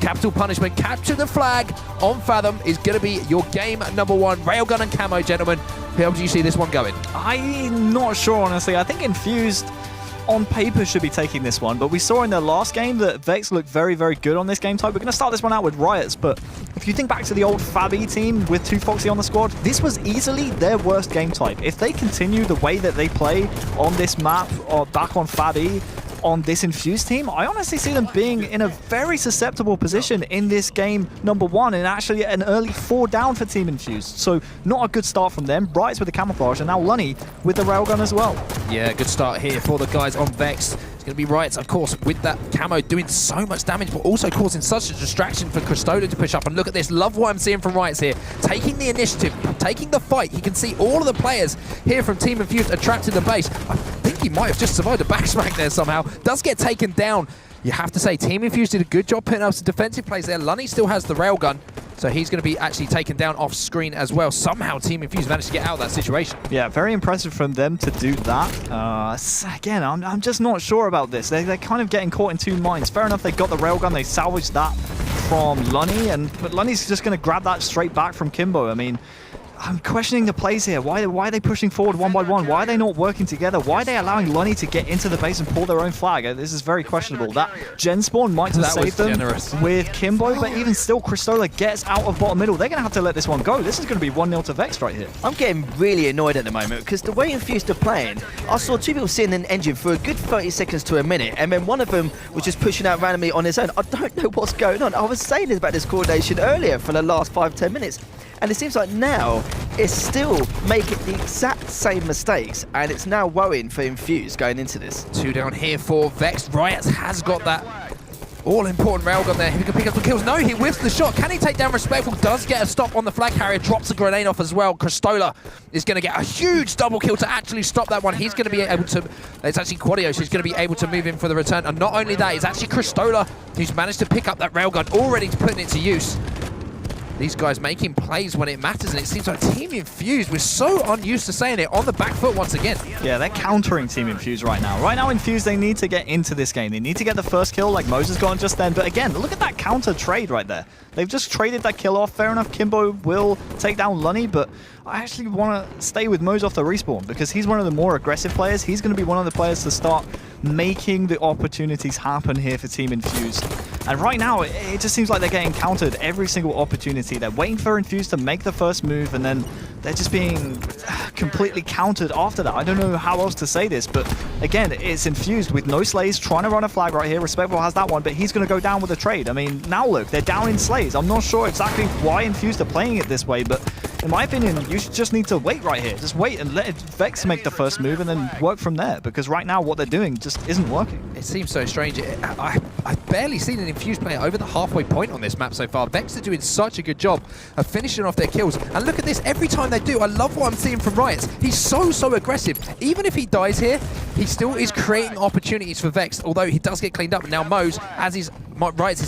capital punishment. Capture the flag on Fathom is going to be your game number 1. Railgun and camo, gentlemen. How do you see this one going? I'm not sure, honestly. I think Infused on paper should be taking this one, but we saw in their last game that Vex looked very, very good on this game type. We're going to start this one out with Riots, but if you think back to the old Fabi team with 2 Foxy on the squad, this was easily their worst game type. If they continue the way that they play on this map or back on Fabi, on this Infused team, I honestly see them being in a very susceptible position in this game number 1, and actually an early 4 down for Team Infused. So not a good start from them. Brights with the camouflage, and now Lunny with the railgun as well. Yeah, good start here for the guys on Vex. It's going to be Riots, of course, with that camo doing so much damage, but also causing such a distraction for Cristola to push up. And look at this. Love what I'm seeing from Riots here. Taking the initiative, taking the fight. You can see all of the players here from Team Infused are trapped in the base. I think he might have just survived a back smack there somehow. Does get taken down. You have to say, Team Infused did a good job putting up some defensive plays there. Lunny still has the railgun, so he's going to be actually taken down off screen as well. Somehow Team Infused managed to get out of that situation. Yeah, very impressive from them to do that. Again, I'm just not sure about this. They're kind of getting caught in 2 minds. Fair enough, they got the railgun, they salvaged that from Lunny, but Lunny's just going to grab that straight back from Kimbo. I mean, I'm questioning the plays here. Why are they pushing forward 1 by 1? Why are they not working together? Why are they allowing Lunny to get into the base and pull their own flag? This is very questionable. That gen spawn might have saved them with Kimbo, but even still, Cristola gets out of bottom middle. They're going to have to let this one go. This is going to be 1-0 to Vex right here. I'm getting really annoyed at the moment because the way Infused are playing, I saw 2 people sitting in engine for a good 30 seconds to a minute, and then one of them was just pushing out randomly on his own. I don't know what's going on. I was saying this about this coordination earlier for the last 5-10 minutes. And it seems like now it's still making the exact same mistakes, and it's now worrying for Infused going into this. 2 down here for Vex. Riots has got that all-important railgun there. He can pick up the kills. No, he whiffs the shot. Can he take down Respectful? Does get a stop on the flag carrier. Drops a grenade off as well. Cristola is going to get a huge double kill to actually stop that one. He's going to be able to... It's actually Quadios who's going to be able to move in for the return. And not only that, it's actually Cristola who's managed to pick up that railgun, already putting it to use. These guys making plays when it matters, and it seems like Team Infused, we're so unused to saying it, on the back foot once again. Yeah, they're countering Team Infused right now. Right now, Infused, they need to get into this game. They need to get the first kill like Moses got just then. But again, look at that counter trade right there. They've just traded that kill off. Fair enough, Kimbo will take down Lunny, but I actually want to stay with Mose off the respawn because he's one of the more aggressive players. He's going to be one of the players to start making the opportunities happen here for Team Infused. And right now, it just seems like they're getting countered every single opportunity. They're waiting for Infused to make the first move, and then they're just being completely countered after that. I don't know how else to say this, but again, it's Infused with no slays, trying to run a flag right here. Respectful has that one, but he's going to go down with a trade. I mean, now look, they're down in slays. I'm not sure exactly why Infused are playing it this way, but in my opinion, you just need to wait right here. Just wait and let Vex make the first move and then work from there, because right now what they're doing just isn't working. It seems so strange. I've barely seen an Infused player over the halfway point on this map so far. Vex are doing such a good job of finishing off their kills. And look at this, every time they do, I love what I'm seeing from Riots. He's so aggressive. Even if he dies here, he still is creating opportunities for Vex, although he does get cleaned up. Now Mose, as his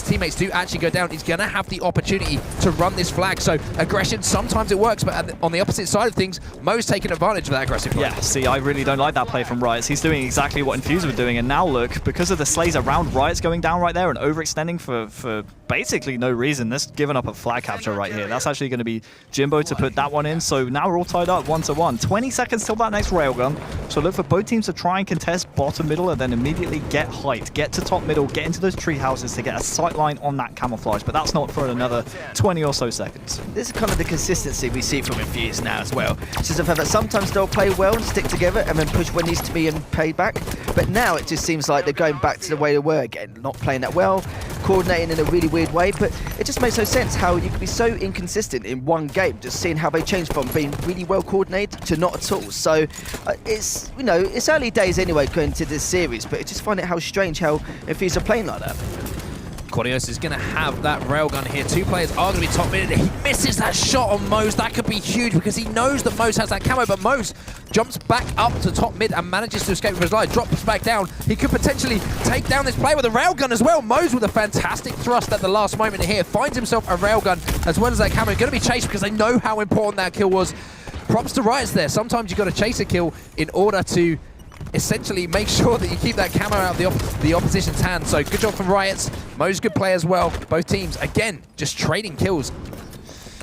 teammates do actually go down, he's going to have the opportunity to run this flag. So aggression, sometimes it works, but on the opposite side of things, Mose taking advantage of that aggressive play. Yeah, see, I really don't like that play from Riots. He's doing exactly what Infused were doing, and now look, because of the slays around Riots going down right there and overextending for basically no reason, that's giving up a flag capture right here. That's actually going to be Jimbo to put that one in, so now we're all tied up 1-1. 20 seconds till that next railgun, so look for both teams to try and contest bottom middle and then immediately get height, get to top middle, get into those tree houses to get a sight line on that camouflage, but that's not for another 20 or so seconds. This is kind of the consistency we see from Infused now as well. It's just the fact that sometimes they'll play well, stick together, and then push when needs to be and pay back. But now it just seems like they're going back to the way they were again, not playing that well, coordinating in a really weird way, but it just makes no sense how you can be so inconsistent in one game, just seeing how they change from being really well coordinated to not at all. So it's, you know, it's early days anyway going into this series, but I just find it how strange how Infused are playing like that. Quadios is going to have that railgun here. 2 players are going to be top mid. He misses that shot on Mose. That could be huge because he knows that Mose has that camo, but Mose jumps back up to top mid and manages to escape with his life. Drops back down. He could potentially take down this player with a railgun as well. Mose with a fantastic thrust at the last moment here. Finds himself a railgun as well as that camo. Going to be chased because they know how important that kill was. Props to Riots there. Sometimes you've got to chase a kill in order to essentially make sure that you keep that camo out of the opposition's hand. So good job from Riots. Mo's good play as well. Both teams, again, just trading kills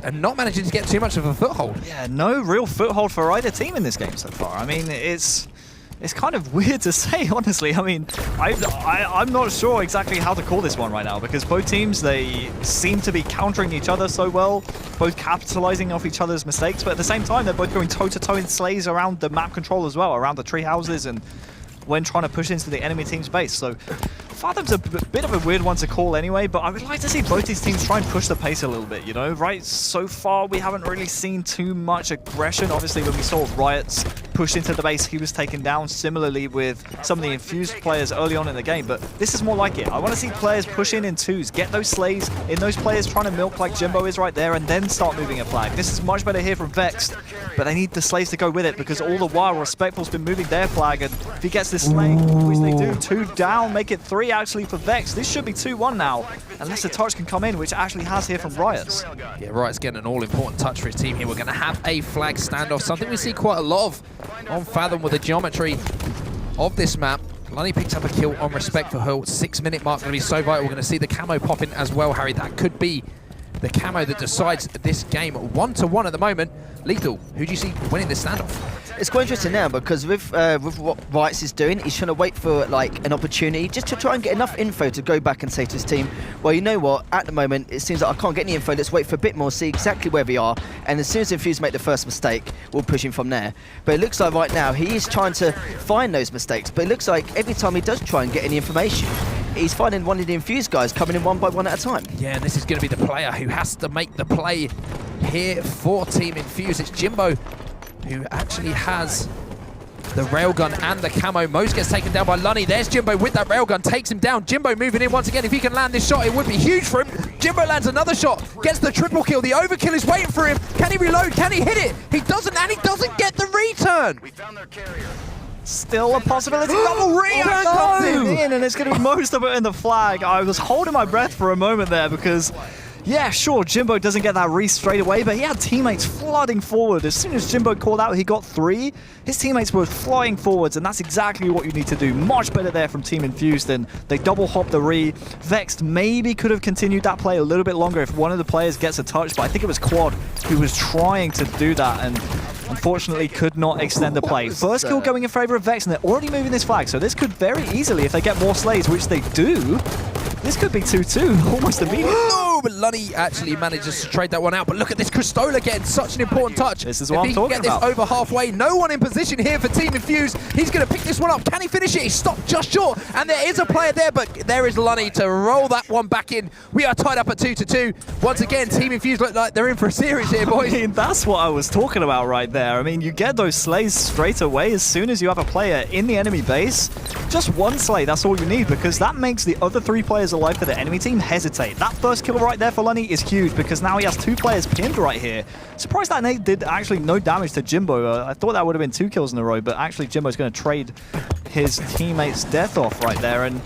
and not managing to get too much of a foothold. Yeah, no real foothold for either team in this game so far. I mean, it's kind of weird to say, honestly. I mean, I'm not sure exactly how to call this one right now, because both teams, they seem to be countering each other so well, both capitalizing off each other's mistakes, but at the same time, they're both going toe-to-toe in slays around the map control as well, around the tree houses, and when trying to push into the enemy team's base. So Fathom's a bit of a weird one to call anyway, but I would like to see both these teams try and push the pace a little bit, you know? Right, so far we haven't really seen too much aggression. Obviously, when we saw Riots push into the base, he was taken down, similarly with some of the Infused players early on in the game, but this is more like it. I want to see players push in twos, get those slays in those players trying to milk like Jimbo is right there, and then start moving a flag. This is much better here from Vexed, but they need the slays to go with it, because all the while Respectful's been moving their flag, and if he gets this slay, which they do, 2 down, make it 3 actually for Vex. This should be 2-1 now, unless the touch can come in, which actually has here from Riots. Yeah, Riots getting an all-important touch for his team here. We're going to have a flag standoff, something we see quite a lot of on Fathom with the geometry of this map. Lunny picks up a kill on Respectful. 6-minute mark going to be so vital. We're going to see the camo pop in as well, Harry. That could be the camo that decides this game. 1-1 at the moment. Lethal, who do you see winning this standoff? It's quite interesting now, because with what Riots is doing, he's trying to wait for like an opportunity just to try and get enough info to go back and say to his team, well, you know what, at the moment it seems like I can't get any info, let's wait for a bit more, see exactly where we are, and as soon as Infused make the first mistake, we'll push him from there. But it looks like right now he is trying to find those mistakes, but it looks like every time he does try and get any information, he's finding one of the Infused guys coming in one by one at a time. Yeah, and this is going to be the player who has to make the play here for Team Infused. It's Jimbo who actually has the railgun and the camo. Mose gets taken down by Lunny. There's Jimbo with that railgun, takes him down. Jimbo moving in once again. If he can land this shot, it would be huge for him. Jimbo lands another shot, gets the triple kill. The overkill is waiting for him. Can he reload? Can he hit it? He doesn't, and he doesn't get the return. We found their carrier. Still a possibility. Double return comes in, and it's going to be most of it in the flag. I was holding my breath for a moment there, because yeah, sure, Jimbo doesn't get that re straight away, but he had teammates flooding forward. As soon as Jimbo called out he got 3, his teammates were flying forwards, and that's exactly what you need to do. Much better there from Team Infused, and they double hop the re. Vexed maybe could have continued that play a little bit longer if one of the players gets a touch, but I think it was Quad who was trying to do that, and unfortunately could not extend the play. First kill going in favor of Vex, and they're already moving this flag, so this could very easily, if they get more slays, which they do, this could be 2-2 almost immediately. No, but Lunny actually manages to trade that one out. But look at this, Cristola getting such an important touch. This is what I'm talking about. If he can get this over halfway, no one in position here for Team Infused. He's going to pick this one up. Can he finish it? He stopped just short, and there is a player there, but there is Lunny to roll that one back in. We are tied up at 2-2. Once again, Team Infused look like they're in for a series here, boys. I mean, that's what I was talking about right there. I mean, you get those slays straight away as soon as you have a player in the enemy base. Just one slay, that's all you need, because that makes the other 3 players alive for the enemy team hesitate. That first kill right there for Lunny is huge, because now he has 2 players pinned right here. Surprised that Nate did actually no damage to Jimbo. I thought that would have been 2 kills in a row, but actually Jimbo's going to trade his teammate's death off right there. And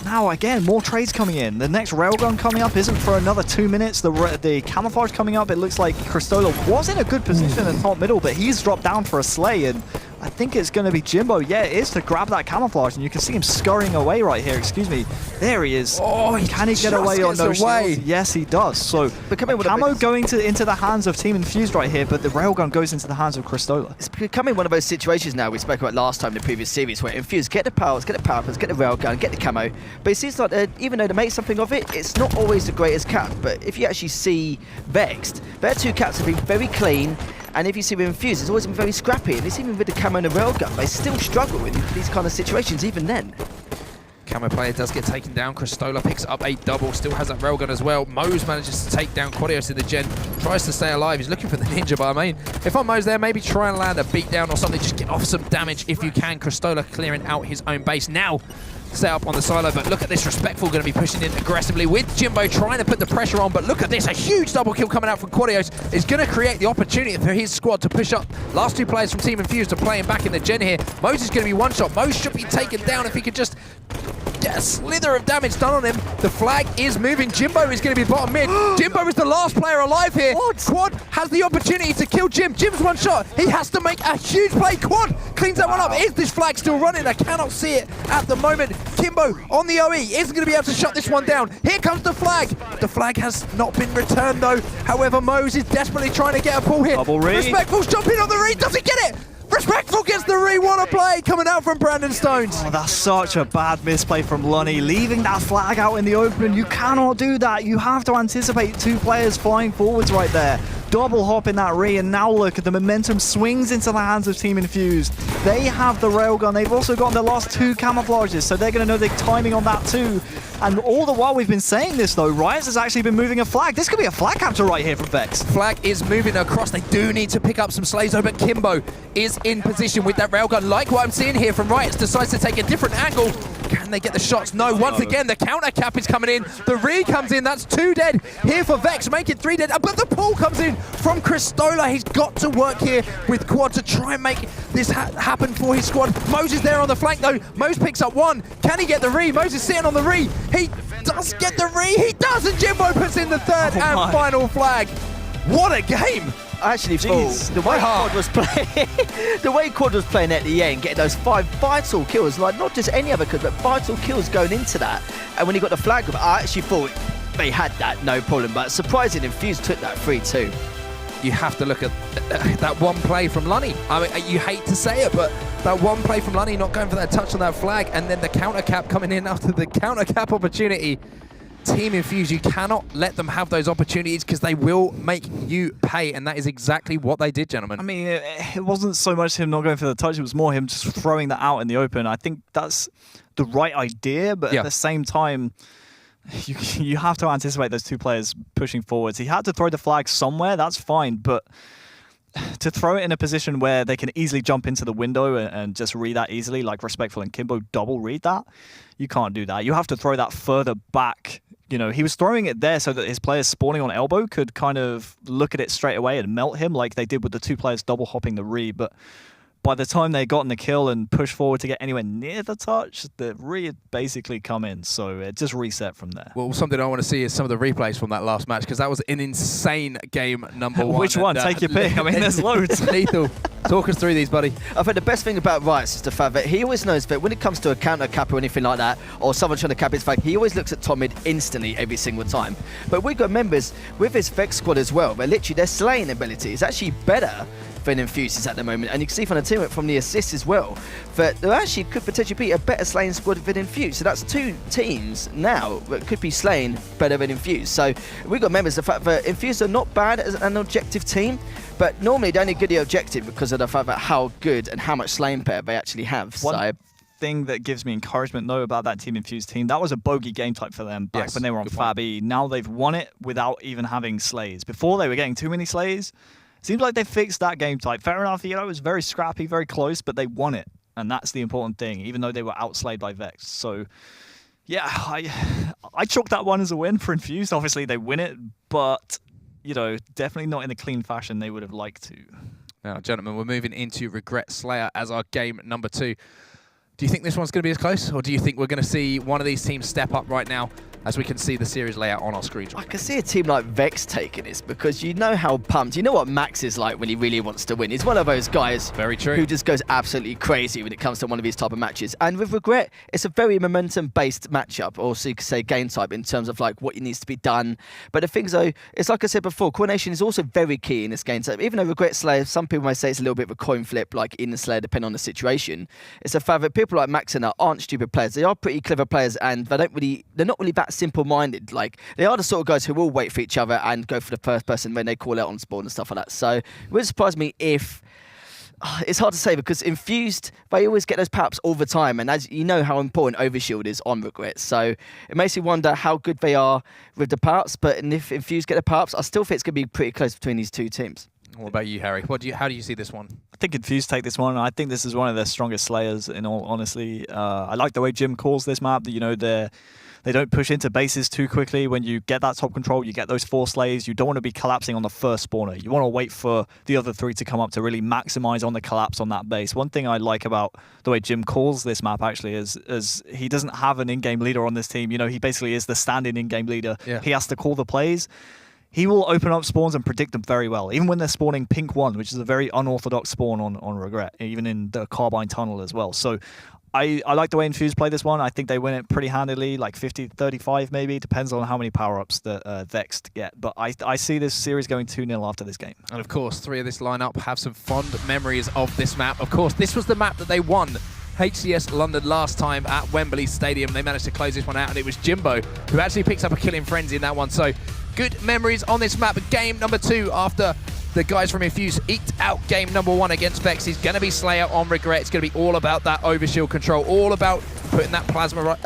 now again, more trades coming in. The next railgun coming up isn't for another 2 minutes. The camouflage coming up, it looks like Cristola was in a good position in top middle, but he's dropped down for a slay, and I think it's going to be Jimbo. Yeah, it is, to grab that camouflage, and you can see him scurrying away right here. Excuse me. There he is. Oh, can he get away on no shields? Yes, he does. So camo going into the hands of Team Infused right here, but the railgun goes into the hands of Cristola. It's becoming one of those situations now we spoke about last time in the previous series, where Infused get the powers, get the power ups, get the railgun, get the camo, but it seems like even though they make something of it, it's not always the greatest cap. But if you actually see Vexed, their 2 caps have been very clean. And if you see with Infused, it's always been very scrappy. And it's even with the camo and the railgun, they still struggle in these kind of situations, even then. Camo player does get taken down. Cristola picks up a double, still has that railgun as well. Mose manages to take down Quadios in the gen, tries to stay alive. He's looking for the ninja, but I mean, if I'm Mose there, maybe try and land a beatdown or something. Just get off some damage if you can. Cristola clearing out his own base now. Set up on the silo, but look at this. Respectful going to be pushing in aggressively with Jimbo trying to put the pressure on, but look at this, a huge double kill coming out from Quadios is going to create the opportunity for his squad to push up. Last 2 players from Team Infused are playing back in the gen here. Mose is going to be one shot. Mose should be taken down if he could just get a slither of damage done on him. The flag is moving. Jimbo is going to be bottom mid. Jimbo is the last player alive here. What? Quad has the opportunity to kill Jim. Jim's one shot. He has to make a huge play. Quad cleans that one up. Is this flag still running? I cannot see it at the moment. Kimbo on the OE isn't going to be able to shut this one down. Here comes the flag. The flag has not been returned though. However, Mose is desperately trying to get a pull hit. Double re. Respectful's jumping on the re. Does he get it? Respectful gets the re. What a play coming out from Brandon Stones. Oh, that's such a bad misplay from Lunny, leaving that flag out in the open. You cannot do that. You have to anticipate two players flying forwards right there. Double hop in that re, and now look at the momentum swings into the hands of Team Infused. They have the railgun. They've also gotten the last two camouflages, so they're going to know the timing on that too. And all the while we've been saying this though, Riot's has actually been moving a flag. This could be a flag capture right here from Vex. Flag is moving across. They do need to pick up some slaves though, but Kimbo is in position with that railgun. Like what I'm seeing here from Riot, decides to take a different angle. Can they get the shots? No. Once again, the counter cap is coming in. The re comes in. That's 2 dead here for Vex. Make it 3 dead. But the pull comes in from Cristola. He's got to work here with Quad to try and make this happen for his squad. Mose is there on the flank though. Mose picks up one. Can he get the re? Mose is sitting on the re. He does get the re. He does, and Jimbo puts in the third and final flag. What a game! I actually thought the way Quad was playing, the way Quad was playing at the end, getting those 5 vital kills, like not just any other kills, but vital kills going into that. And when he got the flag, I actually thought they had that, no problem. But surprising, Infused took that 3-2. You have to look at that one play from Lunny. I mean, you hate to say it, but that one play from Lunny not going for that touch on that flag, and then the counter cap coming in after the counter cap opportunity. Team Infused, you cannot let them have those opportunities because they will make you pay, and that is exactly what they did, gentlemen. I mean, it wasn't so much him not going for the touch, it was more him just throwing that out in the open. I think that's the right idea, but at the same time, you have to anticipate those two players pushing forwards. He had to throw the flag somewhere, that's fine, but to throw it in a position where they can easily jump into the window and just read that easily, like Respectful and Kimbo double read that, you can't do that. You have to throw that further back. You know, he was throwing it there so that his players spawning on elbow could kind of look at it straight away and melt him like they did with the two players double hopping the re. But by the time they got in the kill and pushed forward to get anywhere near the touch, the re had basically come in. So it just reset from there. Well, something I want to see is some of the replays from that last match, because that was an insane game number one. Which one? Take your pick. I mean, there's loads. Lethal. Talk us through these, buddy. I think the best thing about Riot is the fact that he always knows that when it comes to a counter cap or anything like that, or someone trying to cap his flag, he always looks at top mid instantly every single time. But we've got members with his Vex squad as well, but literally their slaying ability is actually better than Infused at the moment. And you can see from the team from the assists as well, that there actually could potentially be a better slaying squad than Infused. So that's 2 teams now that could be slaying better than Infused. So we've got members, the fact that Infused are not bad as an objective team, but normally they only get the objective because of the fact that how good and how much slaying pair they actually have. One thing that gives me encouragement though about that Team Infused team, that was a bogey game type for them back when they were on Fab E. Now they've won it without even having slays. Before they were getting too many slays. Seems like they fixed that game type. Fair enough, you know, it was very scrappy, very close, but they won it. And that's the important thing, even though they were outslayed by Vex. So, yeah, I chalk that one as a win for Infused. Obviously, they win it, but, you know, definitely not in the clean fashion they would have liked to. Now, gentlemen, we're moving into Regret Slayer as our game number 2. Do you think this one's going to be as close, or do you think we're going to see one of these teams step up right now as we can see the series layout on our screen? I can see a team like Vex taking this, because you know how pumped, you know what Max is like when he really wants to win. He's one of those guys Very true. who just goes absolutely crazy when it comes to one of these type of matches. And with Regret, it's a very momentum-based matchup, or so you could say game type, in terms of like what needs to be done. But the things though, it's like I said before, coordination is also very key in this game type. Even though Regret Slayer, some people might say it's a little bit of a coin flip, like in the Slayer, depending on the situation. It's a fact that people like Max and aren't stupid players. They are pretty clever players, and they're not really that simple-minded. Like, they are the sort of guys who will wait for each other and go for the first person when they call out on spawn and stuff like that. So it would surprise me if... it's hard to say, because Infused, they always get those power-ups all the time, and as you know how important Overshield is on Regret. So it makes me wonder how good they are with the power-ups, but if Infused get the power-ups, I still think it's going to be pretty close between these two teams. What about you, Harry? How do you see this one? I think Infused take this one. I think this is one of their strongest slayers, in all honesty. I like the way Jim calls this map. You know, they're They don't push into bases too quickly. When you get that top control, you get those 4 slays. You don't want to be collapsing on the first spawner. You want to wait for the other 3 to come up to really maximize on the collapse on that base. One thing I like about the way Jim calls this map actually is he doesn't have an in-game leader on this team. You know, he basically is the stand-in in-game leader. Yeah. He has to call the plays. He will open up spawns and predict them very well, even when they're spawning pink 1, which is a very unorthodox spawn on Regret, even in the Carbine tunnel as well. So I like the way Infused play this one. I think they win it pretty handily, like 50-35 maybe. Depends on how many power-ups that Vexed get. But I see this series going 2-0 after this game. And of course, 3 of this lineup have some fond memories of this map. Of course, this was the map that they won HCS London last time at Wembley Stadium. They managed to close this one out, and it was Jimbo who actually picks up a killing frenzy in that one. So good memories on this map. Game number 2 after the guys from Infused eked out game number 1 against Vex is going to be Slayer on Regret. It's going to be all about that overshield control, all about putting that plasma.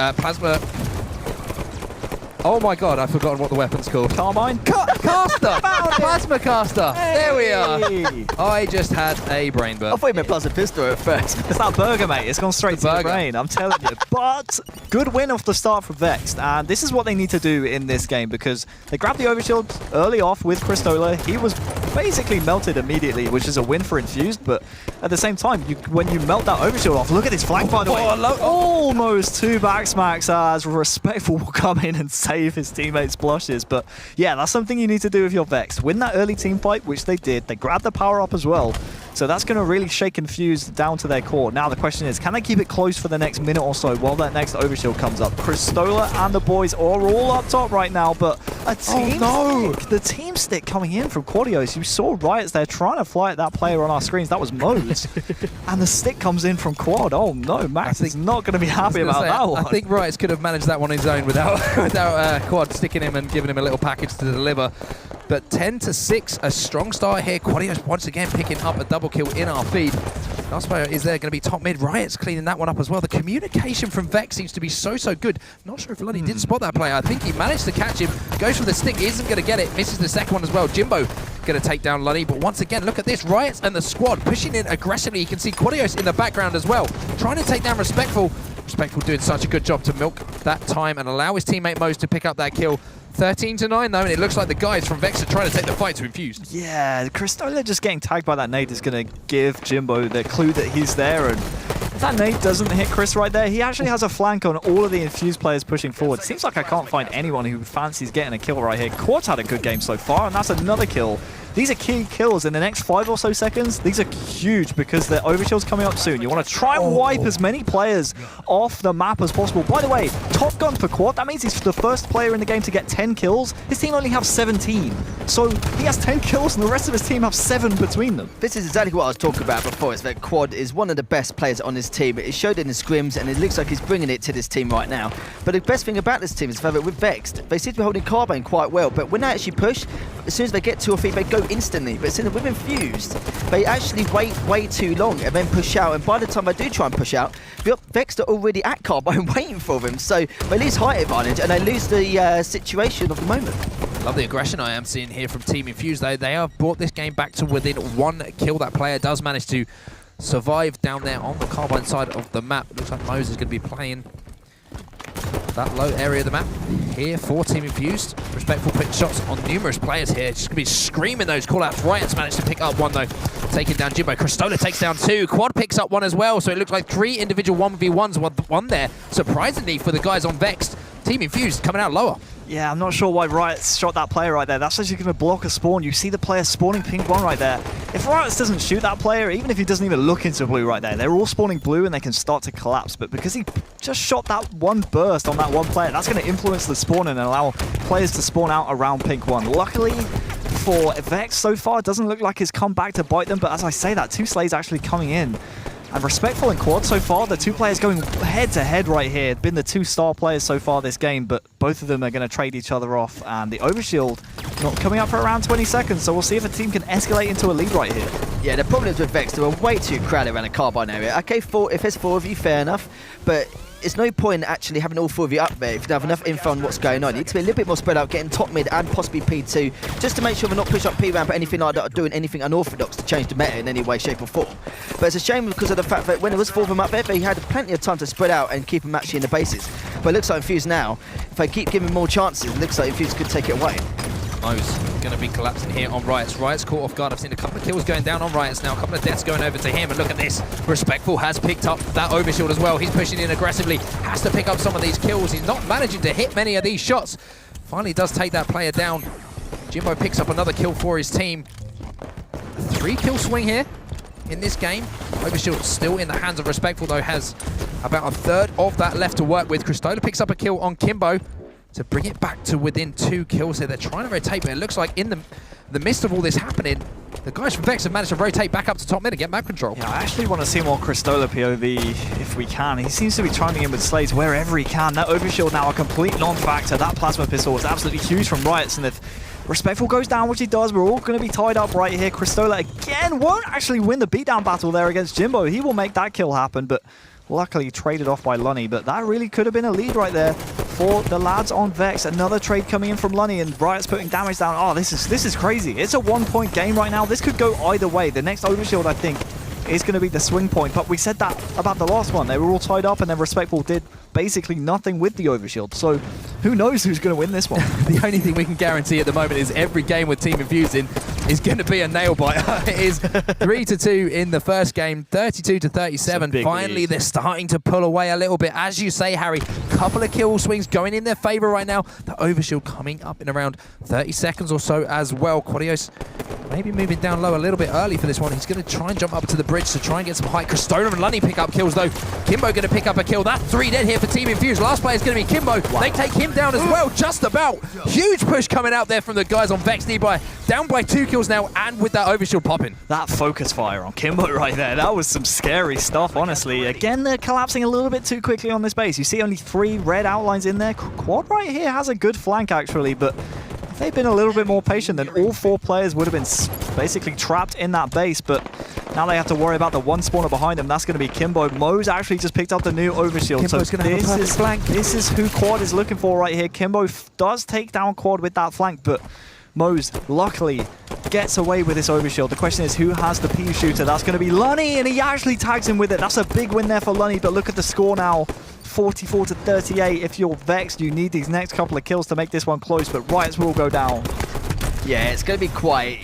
Oh my god, I've forgotten what the weapon's called. Carbine? Caster! Plasma caster! Hey. There we are! I just had a brain burn. I thought you meant plasma pistol at first. It's that burger, mate. It's gone straight to the brain, I'm telling you. But good win off the start for Vexed, and this is what they need to do in this game, because they grabbed the overshield early off with Cristola. He was basically melted immediately, which is a win for Infused, but at the same time, when you melt that overshield off, look at this flank, by the way. Almost 2 back smacks as Respectful will come in and save his teammates' blushes. But yeah, that's something you need to do with your Vex. Win that early team fight, which they did. They grabbed the power up as well. So that's going to really shake Infused down to their core. Now the question is, can they keep it close for the next minute or so while that next overshield comes up? Cristola and the boys are all up top right now, but a team stick. The team stick coming in from Quadios. You saw Riots there trying to fly at that player on our screens. That was Mose. And the stick comes in from Quad. Oh no, Max is not going to be happy about that one. I think Riots could have managed that one on his own without Quad sticking him and giving him a little package to deliver. But 10-6, a strong start here. Quadios once again picking up a double kill in our feed. Last player is there going to be top mid. Riots cleaning that one up as well. The communication from Vex seems to be so good. Not sure if Lunny did spot that player. I think he managed to catch him. Goes for the stick, isn't going to get it. Misses the second one as well. Jimbo going to take down Lunny. But once again, look at this. Riots and the squad pushing in aggressively. You can see Quadios in the background as well. Trying to take down Respectful. Respectful doing such a good job to milk that time and allow his teammate Mose to pick up that kill. 13-9 though, and it looks like the guys from Vex are trying to take the fight to Infused. Yeah, Cristola just getting tagged by that nade is going to give Jimbo the clue that he's there, and if that nade doesn't hit Chris right there, he actually has a flank on all of the Infused players pushing forward. Seems like I can't find anyone who fancies getting a kill right here. Quad's had a good game so far, and that's another kill. These are key kills in the next 5 or so seconds. These are huge because the overshield's coming up soon. You want to try and wipe as many players off the map as possible. By the way, top gun for Quad. That means he's the first player in the game to get 10 kills. His team only have 17. So he has 10 kills and the rest of his team have 7 between them. This is exactly what I was talking about before, is that Quad is one of the best players on his team. It showed in the scrims and it looks like he's bringing it to this team right now. But the best thing about this team is that with Vexed, they seem to be holding Carbine quite well. But when they actually push, as soon as they get 2 or 3, they go instantly. But with Infused, they actually wait way too long and then push out. And by the time they do try and push out, Vexed are already at Carbine waiting for them. So they lose height advantage and they lose the situation of the moment. Love the aggression I am seeing here from Team Infused, though. They have brought this game back to within 1 kill. That player does manage to survive down there on the Carbine side of the map. It looks like Mose is going to be playing that low area of the map here for Team Infused. Respectful putting shots on numerous players here. Just going to be screaming those call-outs. Riots managed to pick up 1 though, taking down Jimbo. Cristola takes down 2. Quad picks up 1 as well, so it looks like 3 individual 1v1s won there. Surprisingly for the guys on Vexed, Team Infused coming out lower. Yeah, I'm not sure why Riots shot that player right there. That's actually going to block a spawn. You see the player spawning pink 1 right there. If Riots doesn't shoot that player, even if he doesn't even look into blue right there, they're all spawning blue and they can start to collapse. But because he just shot that 1 burst on that 1 player, that's going to influence the spawn and allow players to spawn out around pink 1. Luckily for Vex, so far, it doesn't look like it's come back to bite them. But as I say that, 2 slays actually coming in. And Respectful and Quad so far, the 2 players going head-to-head right here. Been the 2 star players so far this game, but both of them are going to trade each other off. And the overshield not coming up for around 20 seconds, so we'll see if a team can escalate into a lead right here. Yeah, the problem is with Vex, they were way too crowded around the Carbine area. Okay, if there's 4 of you, fair enough, but it's no point actually having all 4 of you up there if you don't have enough info on what's going on. You need to be a little bit more spread out, getting top mid and possibly P2, just to make sure we're not pushing up P ramp or anything like that, or doing anything unorthodox to change the meta in any way, shape or form. But it's a shame because of the fact that when there was 4 of them up there, they had plenty of time to spread out and keep them actually in the bases. But it looks like Infused now, if they keep giving more chances, it looks like Infused could take it away. Mo's going to be collapsing here on Riots. Riots caught off guard. I've seen a couple of kills going down on Riots now. A couple of deaths going over to him. And look at this. Respectful has picked up that overshield as well. He's pushing in aggressively. Has to pick up some of these kills. He's not managing to hit many of these shots. Finally does take that player down. Jimbo picks up another kill for his team. A 3-kill swing here in this game. Overshield still in the hands of Respectful, though. Has about a third of that left to work with. Cristola picks up a kill on Kimbo to bring it back to within 2 kills here. They're trying to rotate, but it looks like in the midst of all this happening, the guys from Vexed have managed to rotate back up to top mid and get map control. Yeah, I actually want to see more Cristola POV if we can. He seems to be chiming in with Slays wherever he can. That overshield now a complete non-factor. That plasma pistol was absolutely huge from Riots, and if Respectful goes down, which he does, we're all going to be tied up right here. Cristola again won't actually win the beatdown battle there against Jimbo. He will make that kill happen, but luckily traded off by Lunny. But that really could have been a lead right there for the lads on Vex. Another trade coming in from Lunny, and Riot's putting damage down. Oh, this is crazy. It's a 1-point game right now. This could go either way. The next overshield, I think, is going to be the swing point. But we said that about the last one. They were all tied up, and then Respectful did basically nothing with the overshield. So who knows who's going to win this one? The only thing we can guarantee at the moment is every game with Team Infused in is going to be a nail biter. It is 3-2 in the first game, 32-37. Finally, lead. they're starting to pull away a little bit. As you say, Harry, couple of kill swings going in their favor right now. The overshield coming up in around 30 seconds or so as well. Quadios maybe moving down low a little bit early for this one. He's going to try and jump up to the bridge to try and get some height. Cristola and Lunny pick up kills though. Kimbo going to pick up a kill. That's 3 dead here for Team Infused. Last player is going to be Kimbo. Wow. They take him down as well, just about. Huge push coming out there from the guys on Vexed ebuyer. Down by 2 kills now, and with that overshield popping. That focus fire on Kimbo right there, that was some scary stuff, honestly. Again, they're collapsing a little bit too quickly on this base. You see only 3 red outlines in there. Quad right here has a good flank, actually, but if they'd been a little bit more patient, then all 4 players would have been basically trapped in that base, but now they have to worry about the one spawner behind them. That's going to be Kimbo. Mo's actually just picked up the new overshield. Kimbo's so going to have a perfect flank. This is who Quad is looking for right here. Kimbo does take down Quad with that flank, but Mo's luckily gets away with this overshield. The question is, who has the P shooter? That's going to be Lunny, and he actually tags him with it. That's a big win there for Lunny, but look at the score now. 44-38. If you're Vexed, you need these next couple of kills to make this one close, but Riots will go down. Yeah, it's going to be quiet.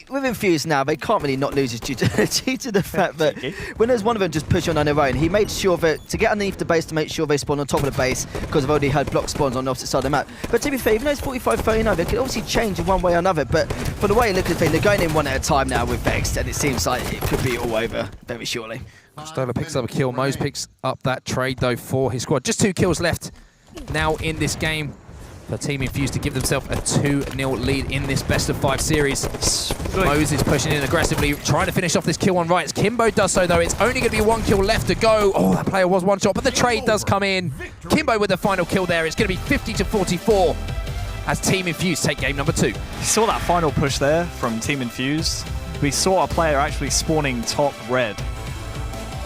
With Infused now, they can't really not lose due to the fact that when there's one of them just push on their own, he made sure that to get underneath the base to make sure they spawn on top of the base, because they've already had block spawns on the opposite side of the map. But to be fair, even though it's 45-39, they could obviously change in one way or another, but for the way you look at the thing, they're going in one at a time now with Vexed, and it seems like it could be all over very shortly. Stola picks up a kill. Mose picks up that trade, though, for his squad. Just 2 kills left now in this game for Team Infused to give themselves a 2-0 lead in this best-of-5 series. Mose is pushing in aggressively, trying to finish off this kill on Riots. Kimbo does so, though. It's only going to be 1 kill left to go. Oh, that player was 1 shot, but the trade does come in. Kimbo with the final kill there. It's going to be 50-44 as Team Infused take game number 2. You saw that final push there from Team Infused. We saw a player actually spawning top red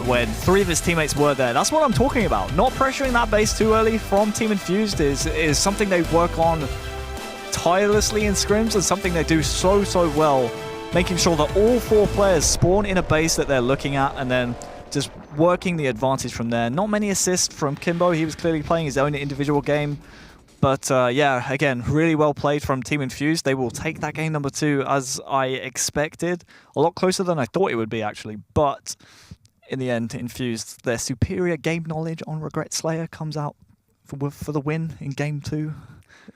when 3 of his teammates were there. That's what I'm talking about. Not pressuring that base too early from Team Infused is something they work on tirelessly in scrims, and something they do so well, making sure that all 4 players spawn in a base that they're looking at, and then just working the advantage from there. Not many assists from Kimbo. He was clearly playing his own individual game. But yeah, again, really well played from Team Infused. They will take that game number 2 as I expected. A lot closer than I thought it would be, actually. But in the end, Infused, their superior game knowledge on Regret Slayer comes out for the win in game 2.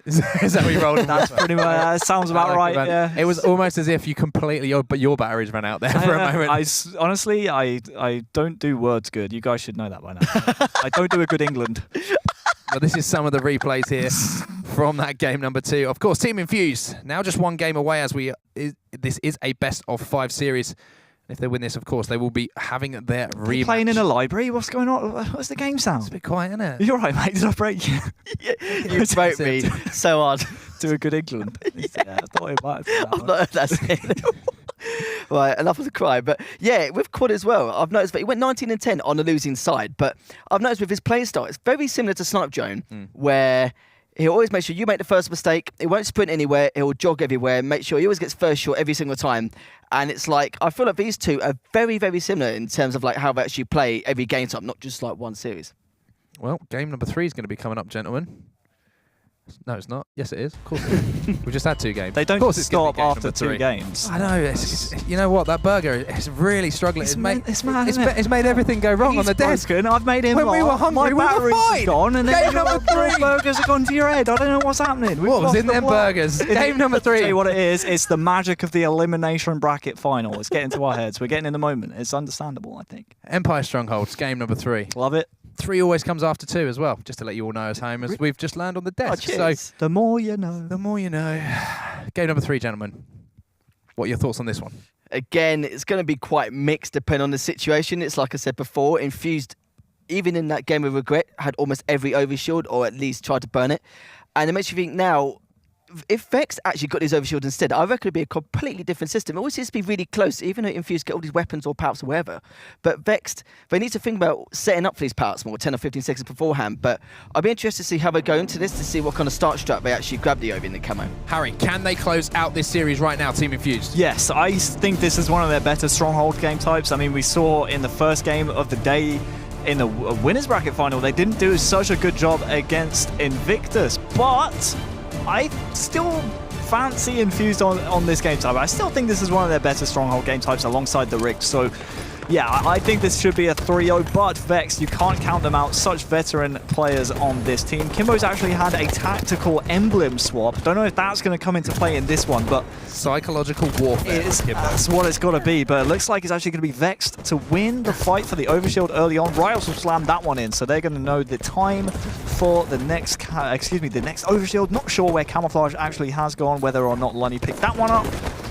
Is that what you rolled? That's pretty much, sounds about right, yeah. It was almost as if you completely, your batteries ran out there for a moment. Honestly, I don't do words good. You guys should know that by now. I don't do a good England. Well, this is some of the replays here from that game number 2. Of course, Team Infused, now just 1 game away as this is a best-of-5 series. If they win this, of course, they will be having their rematch. Playing in a library? What's going on? What's the game sound? It's a bit quiet, isn't it? You're right, mate. Did I break you? You broke me so hard. Do a good England. Yeah, I thought it might have been that I've not heard that. Right, enough of the cry. But yeah, with Quad as well, I've noticed that he went 19 and 10 on the losing side. But I've noticed with his play style, it's very similar to Snipe Drone, where he'll always make sure you make the first mistake. He won't sprint anywhere. He'll jog everywhere. Make sure he always gets first shot every single time. And it's like, I feel like these two are very, very similar in terms of like how they actually play every game type, not just like one series. Well, game number 3 is going to be coming up, gentlemen. No, it's not. Yes, it is. Of course it is. We just had 2 games. They don't of course stop after 2 games. I know. You know what? That burger is really struggling. It's mad, isn't it? It's made everything go wrong on the desk. Broken. I've made him when we were hungry, my we were fine. Gone, and then game number 3. Burgers have gone to your head. I don't know what's happening. What was in them burgers? Game number 3. I'll tell you what it is. It's the magic of the elimination bracket final. It's getting to our heads. We're getting in the moment. It's understandable, I think. Empire Strongholds, game number 3. Love it. 3 always comes after 2 as well, just to let you all know as home, as we've just landed on the desk. So the more you know. The more you know. Game number 3, gentlemen. What are your thoughts on this one? Again, it's going to be quite mixed depending on the situation. It's like I said before, Infused, even in that game of regret, had almost every overshield, or at least tried to burn it. And it makes you think now, if Vexed actually got his overshield instead, I reckon it'd be a completely different system. It always seems to be really close, even though Infused get all these weapons or power-ups or whatever. But Vexed, they need to think about setting up for these power-ups more, 10 or 15 seconds beforehand. But I'll be interested to see how they go into this, to see what kind of start strat they actually grab the over in the camo. Harry, can they close out this series right now, Team Infused? Yes, I think this is one of their better stronghold game types. I mean, we saw in the first game of the day in the winners bracket final, they didn't do such a good job against Invictus, but I still fancy Infused on this game type. I still think this is one of their better stronghold game types alongside the Rigs. So yeah, I think this should be a 3-0, but Vex, you can't count them out. Such veteran players on this team. Kimbo's actually had a tactical emblem swap. Don't know if that's going to come into play in this one, but psychological warfare. That's what it's got to be, but it looks like it's actually going to be Vexed to win the fight for the overshield early on. Riot will slam that one in, so they're going to know the time for the next, the next overshield. Not sure where Camouflage actually has gone, whether or not Lunny picked that one up.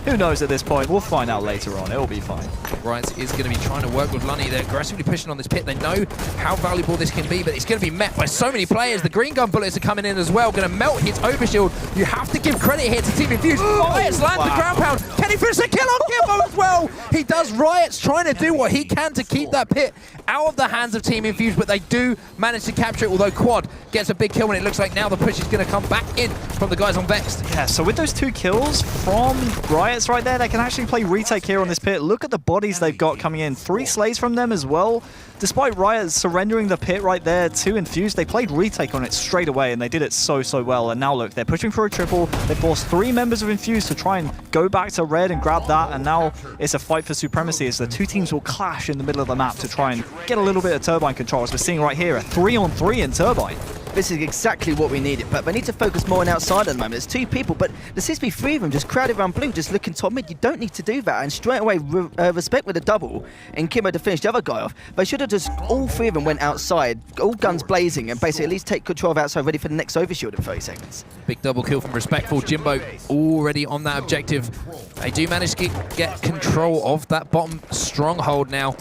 Who knows at this point? We'll find out later on. It'll be fine. Riot is going to be trying to work with Lunny. They're aggressively pushing on this pit. They know how valuable this can be, but it's going to be met by so many players. The green gun bullets are coming in as well, going to melt his overshield. You have to give credit here to Team Infused. Riot's lands the ground pound. Can he finish the kill on Kimbo as well? He does. Riot's trying to do what he can to keep that pit out of the hands of Team Infused, but they do manage to capture it, although Quad gets a big kill, and it looks like now the push is going to come back in from the guys on Vexed. Yeah, so with those 2 kills from Riot's right there, they can actually play retake here on this pit. Look at the bodies they've got coming in. 3 slays from them as well. Despite Riot surrendering the pit right there to Infused, they played retake on it straight away, and they did it so well. And now look, they're pushing for a triple. They forced 3 members of Infused to try and go back to red and grab that, and now it's a fight for supremacy as the 2 teams will clash in the middle of the map to try and get a little bit of Turbine control. As we're seeing right here, a 3-on-3 in Turbine. This is exactly what we needed, but they need to focus more on outside at the moment. There's 2 people, but there seems to be 3 of them just crowded around blue, just looking top mid. You don't need to do that, and straight away respect with a double and Kimbo to finish the other guy off. They should have just, all 3 of them went outside, all guns blazing, and basically at least take control of outside, ready for the next overshield in 30 seconds. Big double kill from Respectful. Jimbo already on that objective. They do manage to get control of that bottom stronghold now.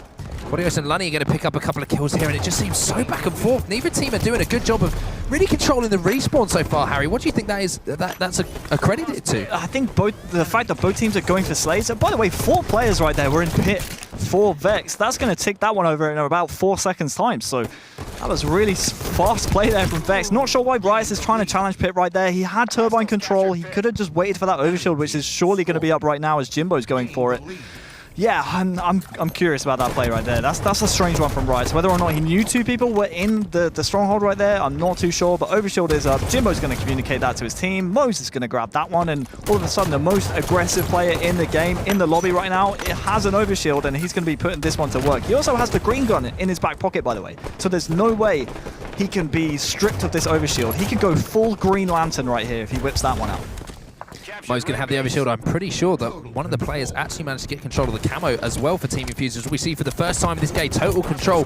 Bodyos and Lunny are going to pick up a couple of kills here, and it just seems so back and forth. Neither team are doing a good job of really controlling the respawn so far, Harry. What do you think that's accredited to? I think the fact that both teams are going for slays. By the way, 4 players right there were in pit for Vex. That's going to tick that one over in about 4 seconds time. So that was really fast play there from Vex. Not sure why Bryce is trying to challenge pit right there. He had turbine control. He could have just waited for that overshield, which is surely going to be up right now as Jimbo's going for it. Yeah, I'm curious about that play right there. That's a strange one from Riot. Whether or not he knew 2 people were in the stronghold right there, I'm not too sure. But overshield is up. Jimbo's going to communicate that to his team. Mose is going to grab that one, and all of a sudden the most aggressive player in the game, in the lobby right now, it has an overshield, and he's going to be putting this one to work. He also has the green gun in his back pocket, by the way. So there's no way he can be stripped of this overshield. He could go full Green Lantern right here if he whips that one out. Mo's going to have the overshield. I'm pretty sure that one of the players actually managed to get control of the camo as well for Team Infused. As we see for the first time in this game, total control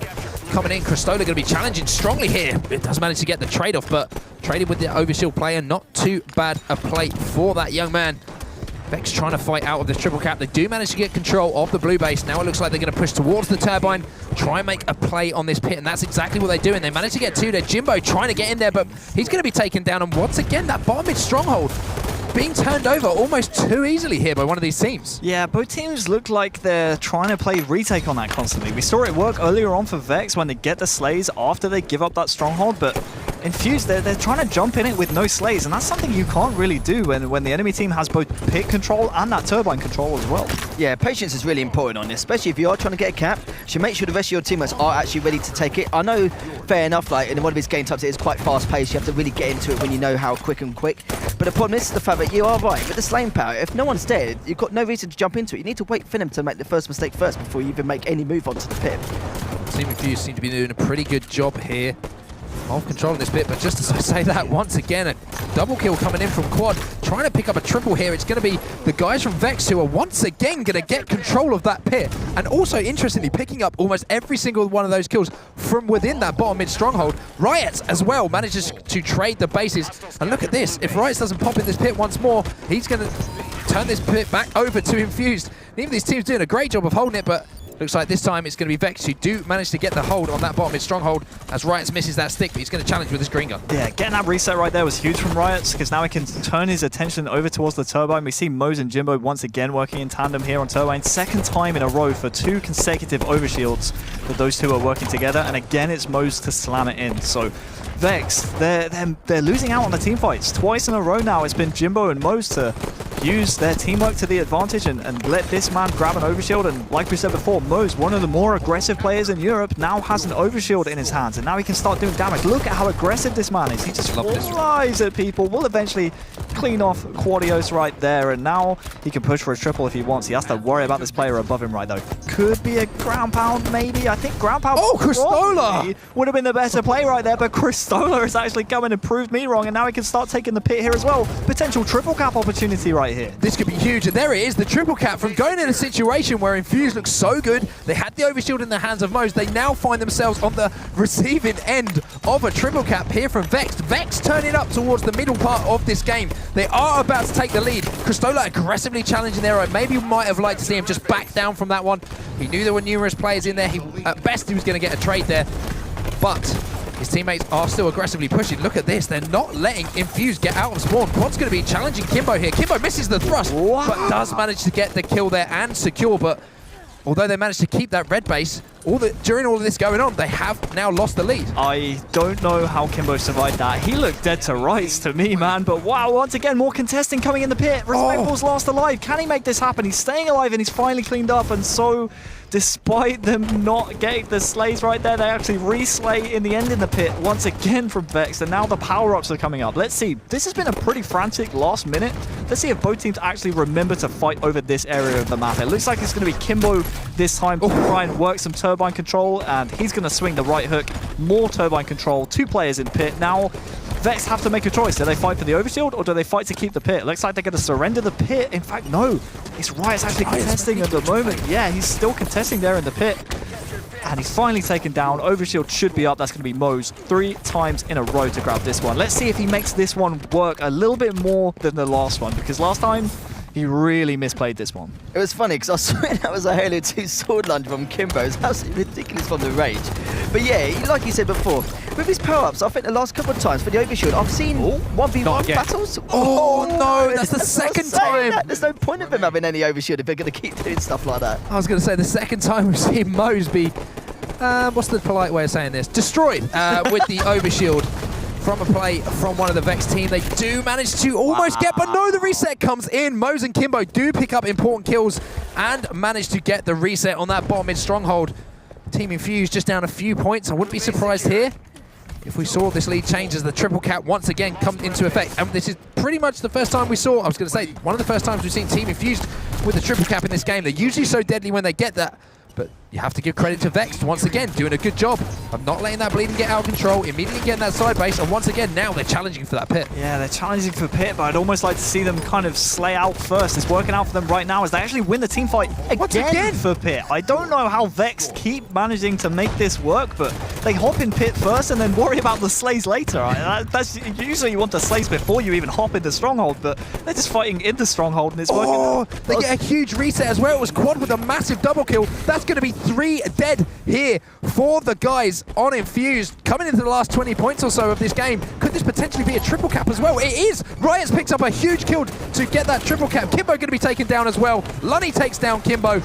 coming in. Cristola going to be challenging strongly here. It does manage to get the trade-off, but traded with the overshield player. Not too bad a play for that young man. Vex trying to fight out of this triple cap. They do manage to get control of the blue base. Now it looks like they're going to push towards the turbine, try and make a play on this pit, and that's exactly what they're doing. They managed to get 2 there. Jimbo trying to get in there, but he's going to be taken down. And once again, that bottom mid stronghold being turned over almost too easily here by one of these teams. Yeah, both teams look like they're trying to play retake on that constantly. We saw it work earlier on for Vex when they get the slays after they give up that stronghold, but Infused, they're trying to jump in it with no slays, and that's something you can't really do when the enemy team has both pit control and that turbine control as well. Yeah, patience is really important on this, especially if you are trying to get a cap. You should make sure the rest of your teammates are actually ready to take it. I know, fair enough, like in one of his game types, it is quite fast-paced. You have to really get into it when you know how quick. But the problem is the fact that you are right. With the slaying power, if no one's dead, you've got no reason to jump into it. You need to wait for them to make the first mistake first before you even make any move onto the pit. Team Infused seem to be doing a pretty good job here of controlling this bit, but just as I say that, once again, a double kill coming in from Quad, trying to pick up a triple here. It's going to be the guys from Vex who are once again going to get control of that pit, and also, interestingly, picking up almost every single one of those kills from within that bottom mid stronghold. Riot, as well, manages to trade the bases, and look at this. If Riot doesn't pop in this pit once more, he's going to turn this pit back over to Infused. And even these teams doing a great job of holding it, but looks like this time it's going to be Vex who do manage to get the hold on that bottom mid stronghold as Riot misses that stick, but he's going to challenge with his green gun. Yeah, getting that reset right there was huge from Riot, because now he can turn his attention over towards the turbine. We see Mose and Jimbo once again working in tandem here on turbine. Second time in a row for 2 consecutive overshields that those two are working together, and again it's Mose to slam it in. So Vex, they're losing out on the team fights. Twice in a row now it's been Jimbo and Mose to use their teamwork to the advantage and let this man grab an overshield. And like we said before, Mose, one of the more aggressive players in Europe, now has an overshield in his hands, and now he can start doing damage. Look at how aggressive this man is. He just flies at people. Will eventually clean off Quadios right there, and now he can push for a triple if he wants. He has to worry about this player above him right though. Could be a ground pound maybe. I think ground pound Kristola would have been the better play right there, but Kristola has actually come in and proved me wrong, and now he can start taking the pit here as well. Potential triple cap opportunity right here. This could be huge, and there it is, the triple cap from going in a situation where Infused looks so good. They had the overshield in the hands of Mose. They now find themselves on the receiving end of a triple cap here from Vex. Vex turning up towards the middle part of this game. They are about to take the lead. Kristola aggressively challenging their own. Maybe we might have liked to see him just back down from that one. He knew there were numerous players in there. At best, he was going to get a trade there, but his teammates are still aggressively pushing. Look at this. They're not letting Infused get out of spawn. Quad's going to be challenging Kimbo here. Kimbo misses the thrust, but does manage to get the kill there and secure. But although they managed to keep that red base, during all of this going on, they have now lost the lead. I don't know how Kimbo survived that. He looked dead to rights to me, man. But wow, once again, more contesting coming in the pit. Respectful's last alive. Can he make this happen? He's staying alive and he's finally cleaned up. And so, despite them not getting the slays right there, they actually re-slay in the end in the pit once again from Vex. And now the power-ups are coming up. Let's see. This has been a pretty frantic last minute. Let's see if both teams actually remember to fight over this area of the map. It looks like it's going to be Kimbo this time to try and work some turbine control, and he's going to swing the right hook. More turbine control. 2 players in pit. Now, Vex have to make a choice. Do they fight for the overshield, or do they fight to keep the pit? Looks like they're going to surrender the pit. In fact, no. It's Riot's actually contesting at the moment. Yeah, he's still contesting there in the pit. And he's finally taken down. Overshield should be up. That's going to be Mose 3 times in a row to grab this one. Let's see if he makes this one work a little bit more than the last one, because last time he really misplayed this one. It was funny because I swear that was a Halo 2 sword lunge from Kimbo. It's absolutely ridiculous from the range. But yeah, like you said before, with his power-ups, I think the last couple of times for the overshield, I've seen 1v1 battles. Oh no, that's the second time. There's no point of him having any overshield if they're going to keep doing stuff like that. I was going to say, the second time we've seen Mose be, what's the polite way of saying this? Destroyed with the overshield. From a play from one of the Vex team. They do manage to almost get, but no, the reset comes in. Mose and Kimbo do pick up important kills and manage to get the reset on that bottom mid stronghold. Team Infused just down a few points. I wouldn't be surprised here if we saw this lead change as the triple cap once again come into effect. And this is pretty much the first time we saw, I was going to say, one of the first times we've seen Team Infused with the triple cap in this game. They're usually so deadly when they get that, but you have to give credit to Vex once again, doing a good job of not letting that bleeding get out of control, immediately getting that side base, and once again, now they're challenging for that pit. Yeah, they're challenging for pit, but I'd almost like to see them kind of slay out first. It's working out for them right now as they actually win the team fight again for pit. I don't know how Vex keep managing to make this work, but they hop in pit first and then worry about the slays later. That's usually you want the slays before you even hop in the stronghold, but they're just fighting in the stronghold and it's working. They get a huge reset as well. It was Quad with a massive double kill. That's going to be 3 dead here for the guys on Infused. Coming into the last 20 points or so of this game, could this potentially be a triple cap as well? It is! Riot's picked up a huge kill to get that triple cap. Kimbo going to be taken down as well. Lunny takes down Kimbo.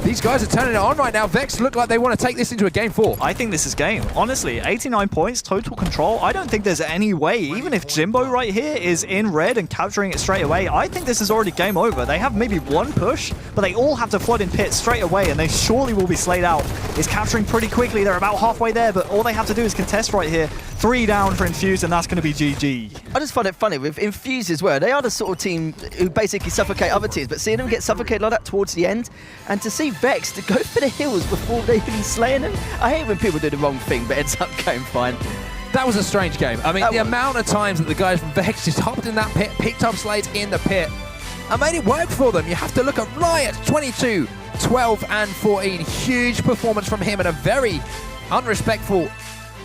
These guys are turning it on right now. Vex look like they want to take this into a game 4. I think this is game. Honestly, 89 points, total control. I don't think there's any way, even if Jimbo right here is in red and capturing it straight away, I think this is already game over. They have maybe one push, but they all have to flood in pit straight away, and they surely will be slayed out. It's capturing pretty quickly. They're about halfway there, but all they have to do is contest right here. 3 down for Infused, and that's going to be GG. I just find it funny with Infused as well. They are the sort of team who basically suffocate other teams, but seeing them get suffocated like that towards the end, and to see Vex to go for the hills before they've been slaying them, I hate when people do the wrong thing, but ends up going fine. That was a strange game. I mean, the amount of times that the guys from Vex just hopped in that pit, picked up Slades in the pit, and made it work for them. You have to look at Riot, 22, 12, and 14. Huge performance from him, and a very unrespectful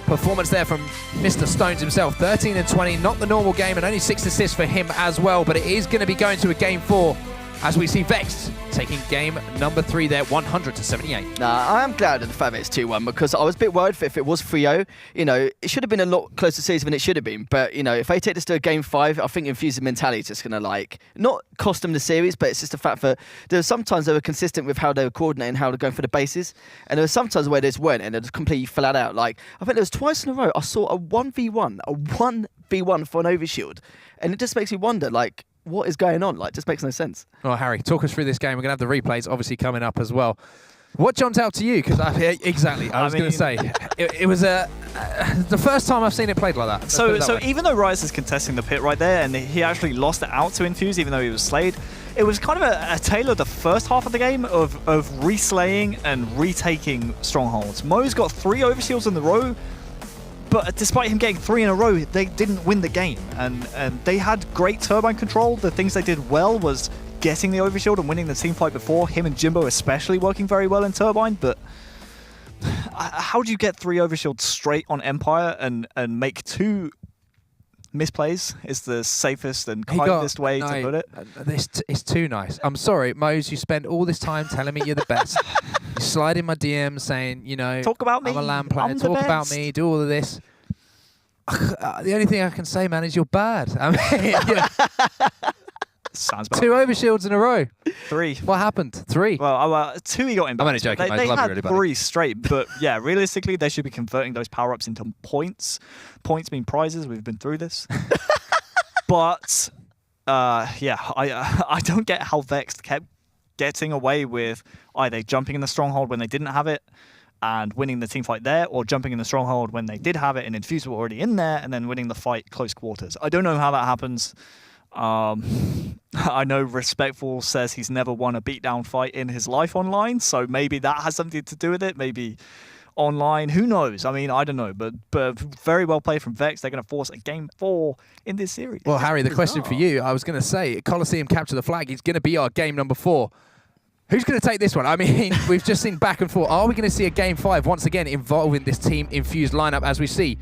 performance there from Mr. Stones himself. 13 and 20, not the normal game, and only 6 assists for him as well, but it is going to be going to a game 4 as we see Vexed taking game number 3 there, 100-78. Nah, I am glad at the fact that it's 2-1, because I was a bit worried if it was 3-0. You know, it should have been a lot closer season than it should have been. But, you know, if they take this to a game 5, I think Infused mentality is just going to, like, not cost them the series, but it's just the fact that there were sometimes they were consistent with how they were coordinating, how they're going for the bases. And there were sometimes where they just weren't, and they just completely flat out. Like, I think there was twice in a row I saw a 1v1 for an overshield. And it just makes me wonder, like, what is going on? Like, just makes no sense. Well, Harry, talk us through this game. We're going to have the replays obviously coming up as well. What jumped out to you? Because exactly, I was going to say, it was the first time I've seen it played like that. So even though Rice is contesting the pit right there, and he actually lost it out to Infuse, even though he was slayed, it was kind of a tale of the first half of the game of reslaying and retaking strongholds. Mo's got 3 overshields in a row, but despite him getting 3 in a row, they didn't win the game. And they had great turbine control. The things they did well was getting the overshield and winning the team fight before. Him and Jimbo especially working very well in turbine. But how do you get 3 overshields straight on Empire and make 2 misplays is the safest and kindest way to put it. It's too nice. I'm sorry, Mose, you spend all this time telling me you're the best. You slide in my DM saying, you know, talk about me. I'm a LAN player, talk about me, do all of this. The only thing I can say, man, is you're bad. I mean, you know, sounds bad. 2 overshields in a row. 3. What happened? 3. Well, 2 he got in. I'm only joking. They had 3 straight, but yeah, realistically, they should be converting those power-ups into points. Points mean prizes. We've been through this. But yeah, I don't get how Vexed kept getting away with either jumping in the stronghold when they didn't have it and winning the team fight there, or jumping in the stronghold when they did have it and Infused were already in there and then winning the fight close quarters. I don't know how that happens. I know Respectful says he's never won a beatdown fight in his life online, so maybe that has something to do with it. Maybe online, who knows? I mean, I don't know, but very well played from Vex. They're going to force a game 4 in this series. Well, Harry, the question for you, I was going to say, Coliseum capture the flag is going to be our game number 4. Who's going to take this one? I mean, we've just seen back and forth. Are we going to see a game 5 once again involving this team Infused lineup as we see?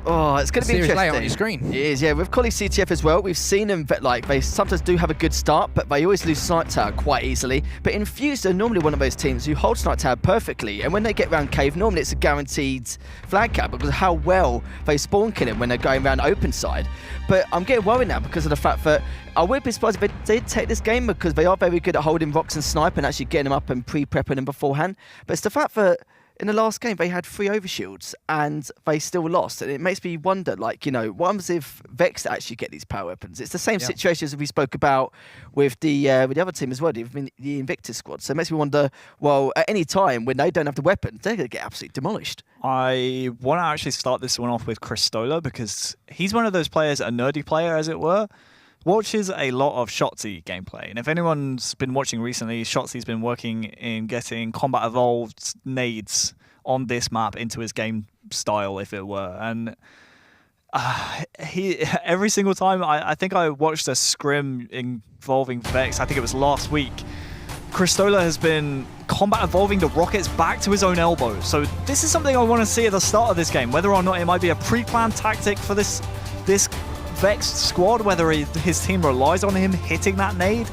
Oh, it's going to be interesting. Layout on your screen. It is, yeah. With Collie CTF as well, we've seen them, like, they sometimes do have a good start, but they always lose Snipe Tower quite easily. But Infused are normally one of those teams who hold Snipe Tower perfectly, and when they get around Cave, normally it's a guaranteed flag cap because of how well they spawn kill him when they're going around open side. But I'm getting worried now because of the fact that I would be surprised if they did take this game, because they are very good at holding rocks and snipe and actually getting them up and pre-prepping them beforehand. But it's the fact that in the last game, they had 3 overshields and they still lost. And it makes me wonder, like, you know, what happens if Vex actually get these power weapons? It's the same situation as we spoke about with the other team as well, the Invictus squad. So it makes me wonder, well, at any time when they don't have the weapons, they're going to get absolutely demolished. I want to actually start this one off with Cristola, because he's one of those players, a nerdy player, as it were, watches a lot of Shotzi gameplay. And if anyone's been watching recently, Shotzi's been working in getting combat evolved nades on this map into his game style, if it were. And he every single time, I think I watched a scrim involving Vex, I think it was last week, Cristola has been combat evolving the rockets back to his own elbow. So this is something I want to see at the start of this game, whether or not it might be a pre-planned tactic for this Vexed squad, whether his team relies on him hitting that nade.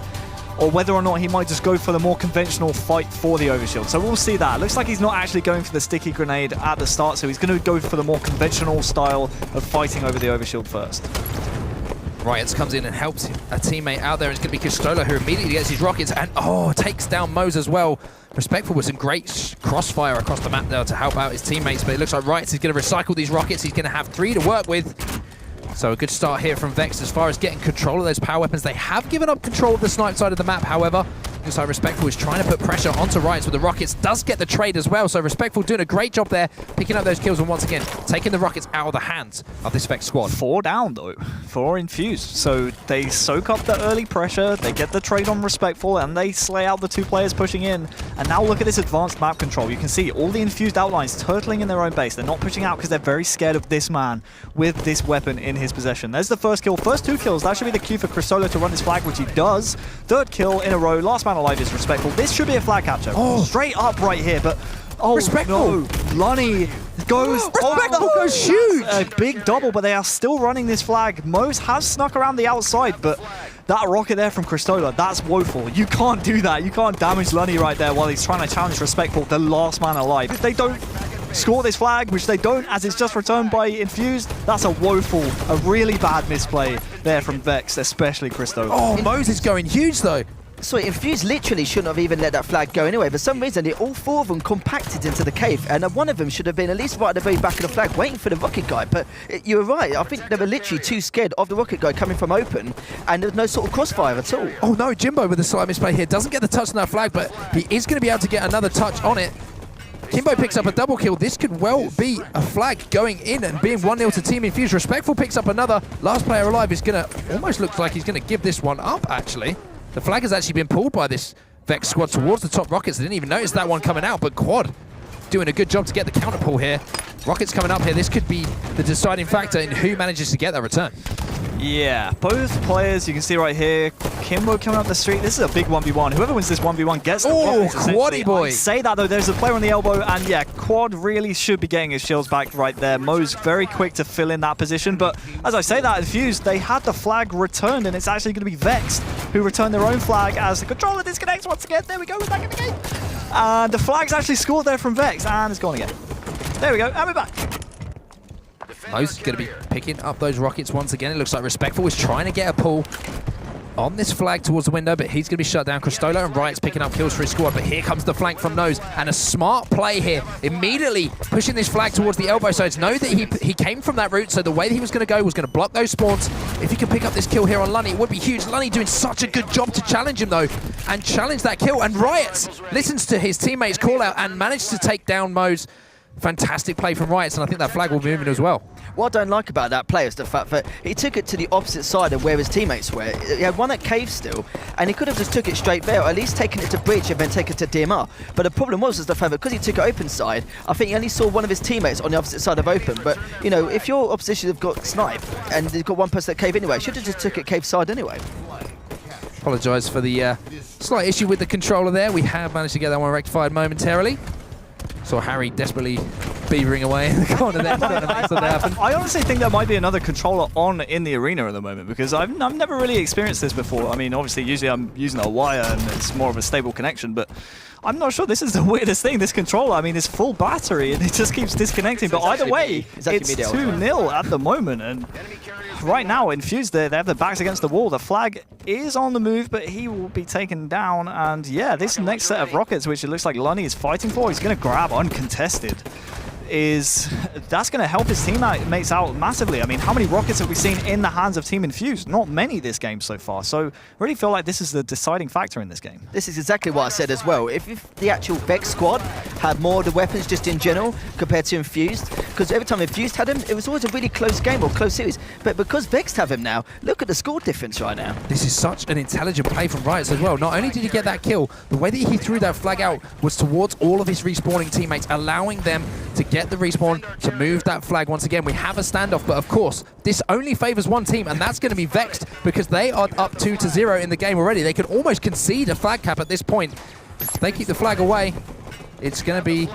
or whether or not he might just go for the more conventional fight for the overshield. So we'll see that. Looks like he's not actually going for the sticky grenade at the start, so he's going to go for the more conventional style of fighting over the overshield first. Riot's comes in and helps a teammate out there. It's going to be Cristolo who immediately gets his rockets and takes down Mose as well. Respectful with some great crossfire across the map there to help out his teammates, but it looks like Riot's is going to recycle these rockets. He's going to have 3 to work with. So a good start here from Vexed as far as getting control of those power weapons. They have given up control of the snipe side of the map, however. Looks like Respectful is trying to put pressure onto Riot's with the rockets. Does get the trade as well, so Respectful doing a great job there, picking up those kills and once again taking the rockets out of the hands of this Vexed squad. 4 down though for Infused. So they soak up the early pressure, they get the trade on Respectful, and they slay out the 2 players pushing in. And now look at this advanced map control. You can see all the Infused outlines turtling in their own base. They're not pushing out because they're very scared of this man with this weapon in his possession. There's the first kill, first 2 kills. That should be the cue for Cristolo to run his flag, which he does. 3rd kill in a row. Last man alive is Respectful. This should be a flag capture. Straight up right here, but Respectful. no. Lunny goes... Respectful goes huge. A big double, but they are still running this flag. Mose has snuck around the outside, but that rocket there from Cristolo, that's woeful. You can't do that. You can't damage Lunny right there while he's trying to challenge Respectful, the last man alive. If they don't score this flag, which they don't, as it's just returned by Infused, that's a woeful, a really bad misplay there from Vexed, especially Cristolo. Oh, Mose is going huge though. So Infused literally shouldn't have even let that flag go anyway. For some reason, all 4 of them compacted into the cave, and one of them should have been at least right at the very back of the flag, waiting for the rocket guy. But you were right. I think they were literally too scared of the rocket guy coming from open, and there was no sort of crossfire at all. Oh no, Jimbo with a slight misplay here. Doesn't get the touch on that flag, but he is going to be able to get another touch on it. Kimbo picks up a double kill. This could well be a flag going in and being 1-0 to Team Infused. Respectful picks up another. Last player alive is going to, almost looks like he's going to give this one up, actually. The flag has actually been pulled by this Vex squad towards the top rockets. They didn't even notice that one coming out, but Quad doing a good job to get the counter pull here. Rockets coming up here. This could be the deciding factor in who manages to get that return. Yeah, both players, you can see right here, Kimbo coming up the street. This is a big 1v1. Whoever wins this 1v1 gets the Oh, Quaddy boy. I say that though, there's a player on the elbow, and yeah, Quad really should be getting his shields back right there. Mo's very quick to fill in that position, but as I say that, Infused, they had the flag returned, and it's actually going to be Vexed who returned their own flag as the controller disconnects once again. There we go, we're back in the game. And the flag's actually scored there from Vex, and it's gone again. There we go, and we're back. Mo's going to be picking up those rockets once again. It looks like Respectful is trying to get a pull on this flag towards the window, but he's going to be shut down. Cristolo and Riot's picking up kills for his squad, but here comes the flank from Nose, and a smart play here, immediately pushing this flag towards the elbow sides. Know that he came from that route, so the way that he was going to go was going to block those spawns. If he could pick up this kill here on Lunny, it would be huge. Lunny doing such a good job to challenge him, though, and challenge that kill, and Riot listens to his teammates' call out and managed to take down Mo's. Fantastic play from Riot, and I think that flag will be moving as well. What I don't like about that play is the fact that he took it to the opposite side of where his teammates were. He had one at cave still, and he could have just took it straight there, or at least taken it to bridge and then taken it to DMR. But the problem was the fact that because he took it open side, I think he only saw one of his teammates on the opposite side of open. But, you know, if your opposition have got snipe, and they've got one person at cave anyway, should have just took it cave side anyway. Apologise for the slight issue with the controller there. We have managed to get that one rectified momentarily. Saw Harry desperately beavering away in the corner there. I honestly think there might be another controller on in the arena at the moment, because I've never really experienced this before. I mean, obviously, usually I'm using a wire and it's more of a stable connection, but I'm not sure. This is the weirdest thing, this controller. I mean, it's full battery and it just keeps disconnecting, but either way, it's 2-0 at the moment. And right now, Infused, they have their backs against the wall. The flag is on the move, but he will be taken down. And yeah, this next set of rockets, which it looks like Lunny is fighting for, he's going to grab uncontested. That's going to help his teammates out massively. I mean, how many rockets have we seen in the hands of Team Infused? Not many this game so far. So I really feel like this is the deciding factor in this game. This is exactly what I said as well. If the actual Vex squad had more of the weapons just in general compared to Infused, because every time Infused had him, it was always a really close game or close series. But because Vex have him now, look at the score difference right now. This is such an intelligent play from Riot as well. Not only did he get that kill, the way that he threw that flag out was towards all of his respawning teammates, allowing them to get the respawn, to move that flag once again. We have a standoff, but of course, this only favors one team, and that's going to be Vexed, because they are up 2-0 in the game already. They could almost concede a flag cap at this point. If they keep the flag away, it's going to be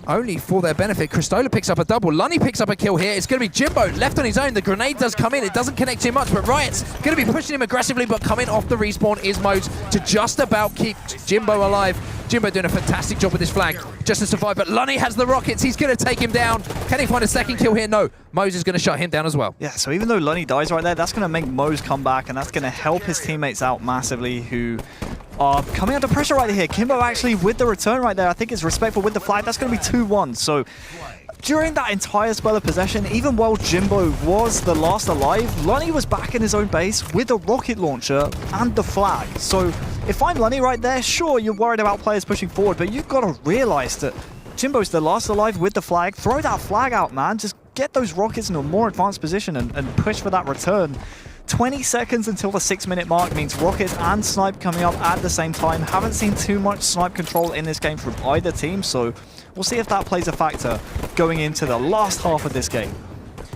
only for their benefit. Cristola picks up a double. Lunny picks up a kill here. It's going to be Jimbo left on his own. The grenade does come in. It doesn't connect too much, but Riot's going to be pushing him aggressively, but coming off the respawn is Mose to just about keep Jimbo alive. Jimbo doing a fantastic job with his flag just to survive, but Lunny has the rockets. He's going to take him down. Can he find a second kill here? No. Mose is going to shut him down as well. Yeah, so even though Lunny dies right there, that's going to make Mose come back, and that's going to help his teammates out massively, who are coming under pressure right here. Kimbo actually with the return right there. I think it's respectful with the flag. That's going to be 2-1. So during that entire spell of possession, even while Jimbo was the last alive, Lunny was back in his own base with a rocket launcher and the flag. So if I'm Lunny right there, sure, you're worried about players pushing forward, but you've got to realize that Jimbo's the last alive with the flag. Throw that flag out, man. Just get those rockets in a more advanced position and push for that return. 20 seconds until the 6-minute mark means rockets and snipe coming up at the same time. Haven't seen too much snipe control in this game from either team, so we'll see if that plays a factor going into the last half of this game.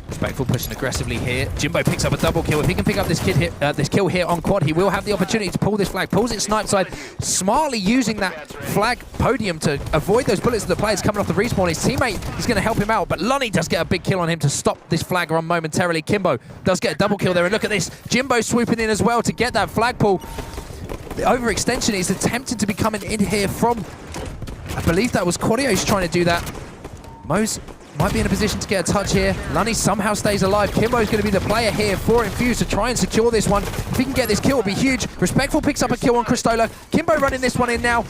Respectful pushing aggressively here. Jimbo picks up a double kill. If he can pick up this kill here on quad, he will have the opportunity to pull this flag. Pulls it snipe side, smartly using that flag podium to avoid those bullets of the players coming off the respawn. His teammate is going to help him out, but Lunny does get a big kill on him to stop this flag run momentarily. Kimbo does get a double kill there, and look at this. Jimbo swooping in as well to get that flag pull. The overextension is attempted to be coming in here from, I believe that was Quadio's trying to do that. Mose might be in a position to get a touch here. Lunny somehow stays alive. Kimbo's going to be the player here for Infused to try and secure this one. If he can get this kill, it'll be huge. Respectful picks up a kill on Cristola. Kimbo running this one in now.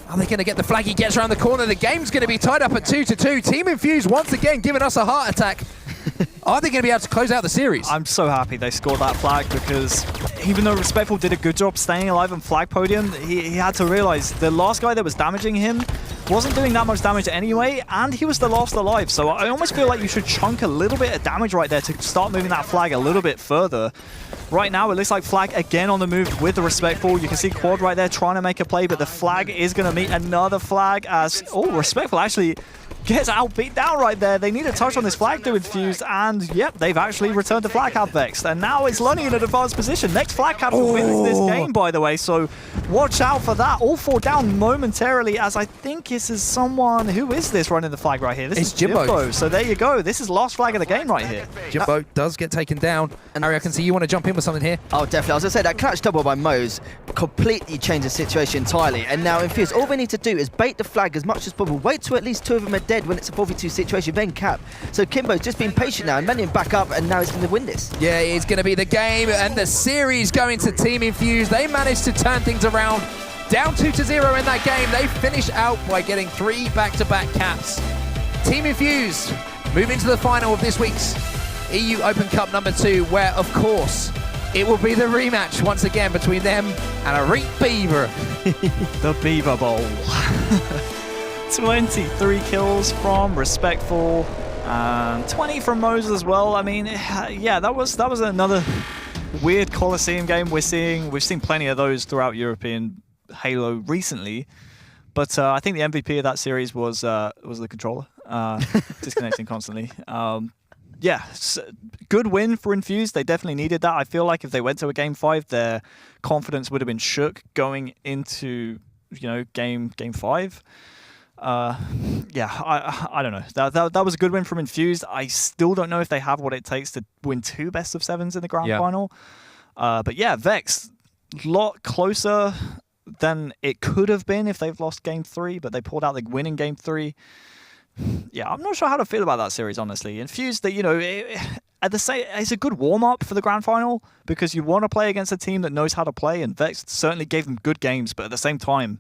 Are they going to get the flag? He gets around the corner. The game's going to be tied up at 2-2. Team Infused once again giving us a heart attack. Are they going to be able to close out the series? I'm so happy they scored that flag, because even though Respectful did a good job staying alive on flag podium, he had to realize the last guy that was damaging him wasn't doing that much damage anyway, and he was the last alive. So I almost feel like you should chunk a little bit of damage right there to start moving that flag a little bit further. Right now, it looks like flag again on the move with the Respectful. You can see Quad right there trying to make a play, but the flag is going to meet another flag as, oh, Respectful actually gets outbeat down right there. They need a touch on this flag to Infused, and yep, they've actually returned the flag cap Vexed. And now it's Lunny in an advanced position. Next flag cap wins this game, by the way, so watch out for that. All four down momentarily, as I think this is someone, who is this running the flag right here? This is Jimbo. So there you go. This is last flag of the game right here. Jimbo does get taken down. And Harry, I can see you want to jump in with something here. Oh, definitely. I was going to say, that clutch double by Mose completely changed the situation entirely. And now Infused, all we need to do is bait the flag as much as possible. Wait till at least two of them are dead when it's a 4v2 situation, then cap. So Kimbo's just been patient now and managing back up, and now he's going to win this. Yeah, it's going to be the game and the series going to Team Infused. They managed to turn things around. Down 2-0 in that game. They finish out by getting 3 back-to-back caps. Team Infused move into the final of this week's EU Open Cup number 2, where, of course, it will be the rematch once again between them and a Reap Beaver. The Beaver Bowl. 23 kills from Respectful, 20 from Mose as well. I mean, yeah, that was another weird Coliseum game. We've seen plenty of those throughout European Halo recently, but I think the MVP of that series was the controller disconnecting constantly. Yeah, good win for Infused. They definitely needed that. I feel like if they went to a Game 5, their confidence would have been shook going into, you know, Game 5. Yeah, I don't know. That was a good win from Infused. I still don't know if they have what it takes to win 2 best-of-7s in the grand final. But yeah, Vex, a lot closer than it could have been if they've lost Game 3, but they pulled out the win in Game 3. Yeah, I'm not sure how to feel about that series, honestly. Infused, that, you know, it's a good warm-up for the grand final, because you want to play against a team that knows how to play, and Vex certainly gave them good games, but at the same time,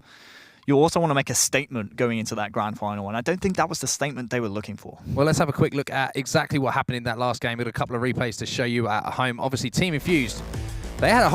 you also want to make a statement going into that grand final, and I don't think that was the statement they were looking for. Well, let's have a quick look at exactly what happened in that last game. We've got a couple of replays to show you at home. Obviously, Team Infused, they had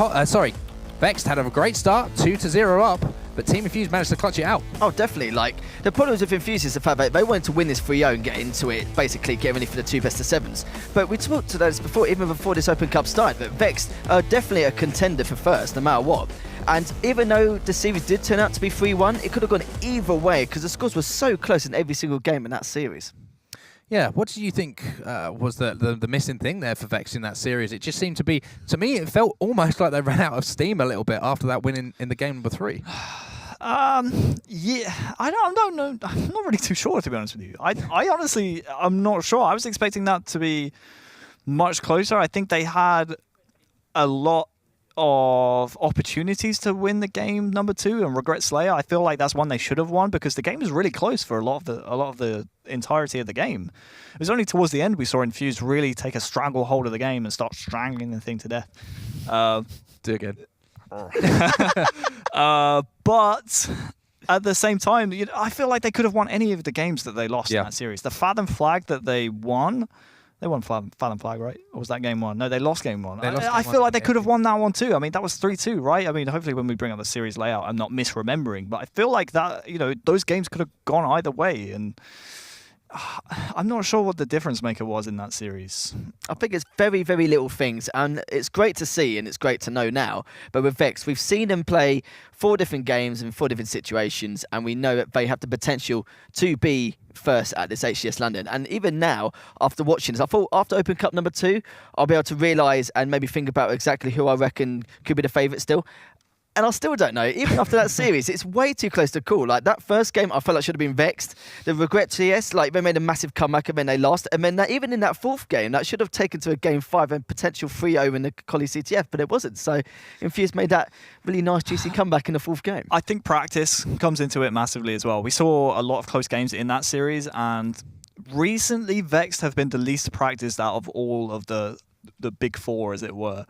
Vexed had a great start, 2-0 up, but Team Infused managed to clutch it out. Oh, definitely. Like, the problem with Infused is the fact that they wanted to win this 3-0 and get into it, basically get ready for the 2 best-of-7s. But we talked to those before, even before this Open Cup started, that Vexed are definitely a contender for first, no matter what. And even though the series did turn out to be 3-1, it could have gone either way, because the scores were so close in every single game in that series. Yeah, what do you think was the missing thing there for Vex in that series? It just seemed to be, to me, it felt almost like they ran out of steam a little bit after that win in the game number 3. Yeah, I don't know. I'm not really too sure, to be honest with you. I honestly, I'm not sure. I was expecting that to be much closer. I think they had a lot of opportunities to win the game number 2 and regret Slayer. I feel like that's one they should have won because the game was really close for a lot of the entirety of the game. It was only towards the end we saw Infused really take a stranglehold of the game and start strangling the thing to death. Do again. But at the same time, I feel like they could have won any of the games that they lost in that series. The Fathom Flag that they won Fathom Flag, right? Or was that game 1? No, they lost game 1. I feel like they could have won that one too. I mean, that was 3-2, right? I mean, hopefully when we bring up the series layout, I'm not misremembering, but I feel like that, those games could have gone either way, and I'm not sure what the difference maker was in that series. I think it's very, very little things, and it's great to see and it's great to know now. But with Vex, we've seen them play 4 different games in 4 different situations, and we know that they have the potential to be first at this HCS London. And even now, after watching this, I thought after Open Cup number 2, I'll be able to realise and maybe think about exactly who I reckon could be the favourite still. And I still don't know. Even after that series, it's way too close to call. Like, that first game, I felt like should have been Vexed. The regret CS, like, they made a massive comeback and then they lost. And then even in that 4th game, that should have taken to a game 5 and potential 3-0 in the Collie CTF, but it wasn't. So Infused made that really nice, juicy comeback in the 4th game. I think practice comes into it massively as well. We saw a lot of close games in that series, and recently Vexed have been the least practiced out of all of the big 4, as it were.